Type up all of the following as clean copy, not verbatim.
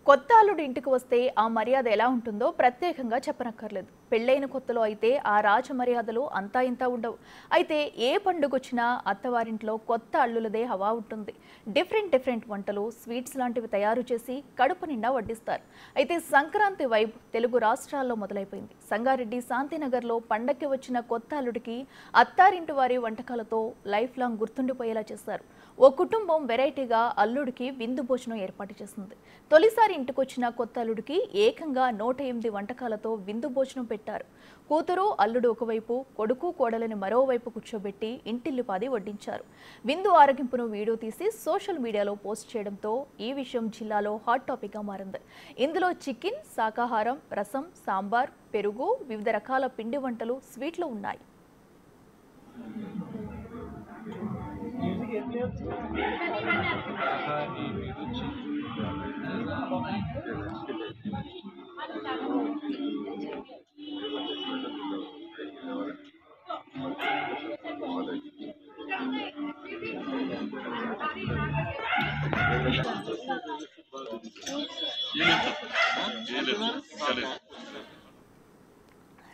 కొత్త అల్లుడు ఇంటికి వస్తే ఆ మర్యాద ఎలా ఉంటుందో ప్రత్యేకంగా చెప్పనక్కర్లేదు. పెళ్ళైన కొత్తలో అయితే ఆ రాజ మర్యాదలు అంతా ఇంతా ఉండవు. అయితే ఏ పండుగొచ్చినా అత్తవారింట్లో కొత్త అల్లులదే హవా ఉంటుంది. డిఫరెంట్ వంటలు, స్వీట్స్ లాంటివి తయారు చేసి కడుపు నిండా వడ్డిస్తారు. అయితే సంక్రాంతి వైబ్ తెలుగు రాష్ట్రాల్లో మొదలైపోయింది. సంగారెడ్డి శాంతినగర్లో పండక్కి వచ్చిన కొత్త అల్లుడికి అత్తారింటి వారి వంటకాలతో లైఫ్ లాంగ్ గుర్తుండిపోయేలా చేస్తారు. ఓ కుటుంబం వెరైటీగా అల్లుడికి విందు భోజనం ఏర్పాటు చేసింది. తొలిసారి ఇంటికొచ్చిన కొత్త అల్లుడికి ఏకంగా 108 వంటకాలతో విందు భోజనం పెట్టారు. కూతురు అల్లుడు ఒకవైపు, కొడుకు కోడలని మరోవైపు కూర్చోబెట్టి ఇంటిల్లిపాది వడ్డించారు. విందు ఆరగింపును వీడియో తీసి సోషల్ మీడియాలో పోస్ట్ చేయడంతో ఈ విషయం జిల్లాలో హాట్ టాపిక్గా మారింది. ఇందులో చికెన్, శాకాహారం, రసం, సాంబార్, పెరుగు, వివిధ రకాల పిండి వంటలు, స్వీట్లు ఉన్నాయి.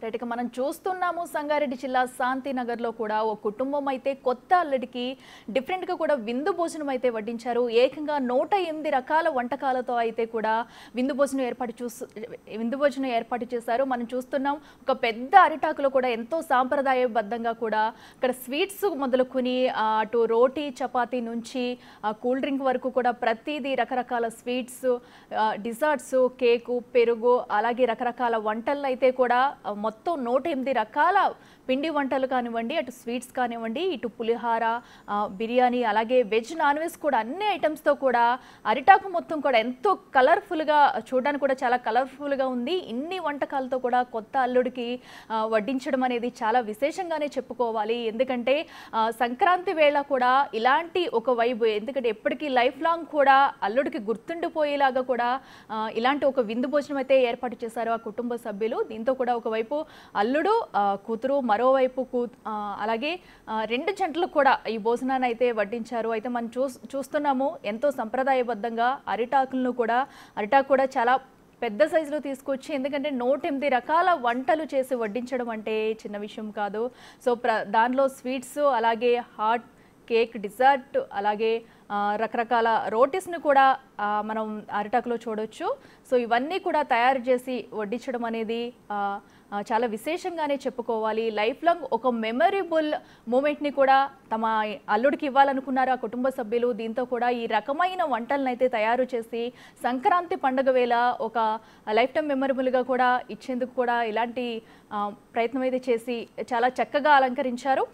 రైట్గా మనం చూస్తున్నాము సంగారెడ్డి జిల్లా శాంతినగర్లో కూడా ఓ కుటుంబం అయితే కొత్త అల్లుడికి డిఫరెంట్గా కూడా విందు భోజనం అయితే వడ్డించారు. ఏకంగా 108 రకాల వంటకాలతో అయితే కూడా విందు భోజనం ఏర్పాటు చేశారు. మనం చూస్తున్నాం ఒక పెద్ద అరిటాకులో కూడా ఎంతో సాంప్రదాయబద్ధంగా కూడా ఇక్కడ స్వీట్స్ మొదలుకొని అటు రోటీ, చపాతీ నుంచి కూల్ డ్రింక్ వరకు కూడా ప్రతిదీ రకరకాల స్వీట్స్, డిజర్ట్స్, కేకు, పెరుగు, అలాగే రకరకాల వంటలు అయితే కూడా మొత్తం 108 రకాల పిండి వంటలు కానివ్వండి, అటు స్వీట్స్ కానివ్వండి, ఇటు పులిహార, బిర్యానీ, అలాగే వెజ్, నాన్ వెజ్ కూడా అన్ని ఐటమ్స్తో కూడా అరిటాకు మొత్తం కూడా ఎంతో కలర్ఫుల్గా, చూడడానికి కూడా చాలా కలర్ఫుల్గా ఉంది. ఇన్ని వంటకాలతో కూడా కొత్త అల్లుడికి వడ్డించడం అనేది చాలా విశేషంగానే చెప్పుకోవాలి. ఎందుకంటే సంక్రాంతి వేళ కూడా ఇలాంటి ఒక వైబ్, ఎందుకంటే ఎప్పటికీ లైఫ్ లాంగ్ కూడా అల్లుడికి గుర్తుండిపోయేలాగా కూడా ఇలాంటి ఒక విందు భోజనం అయితే ఏర్పాటు చేశారు ఆ కుటుంబ సభ్యులు. దీంతో కూడా ఒకవైపు అల్లుడు, కూతురు, మరోవైపు అలాగే 2 జంటలకు కూడా ఈ భోజనాన్ని అయితే వడ్డించారు. అయితే మనం చూస్తున్నాము ఎంతో సంప్రదాయబద్ధంగా అరిటాకు కూడా చాలా పెద్ద సైజులో తీసుకొచ్చి, ఎందుకంటే 108 రకాల వంటలు చేసి వడ్డించడం అంటే చిన్న విషయం కాదు. సో దానిలో స్వీట్స్, అలాగే హాట్ కేక్, డిజర్ట్, అలాగే రకరకాల రోటీస్ని కూడా మనం అరిటాకులో చూడొచ్చు. సో ఇవన్నీ కూడా తయారు చేసి వడ్డించడం అనేది చాలా విశేషంగానే చెప్పుకోవాలి. లైఫ్ లాంగ్ ఒక మెమరబుల్ మూమెంట్ని కూడా తమ అల్లుడికి ఇవ్వాలనుకున్నారు ఆ కుటుంబ సభ్యులు. దీంతో కూడా ఈ రకమైన వంటలను అయితే తయారు చేసి సంక్రాంతి పండుగ వేళ ఒక లైఫ్ టైం మెమరబుల్గా కూడా ఇచ్చేందుకు కూడా ఇలాంటి ప్రయత్నం అయితే చేసి చాలా చక్కగా అలంకరించారు.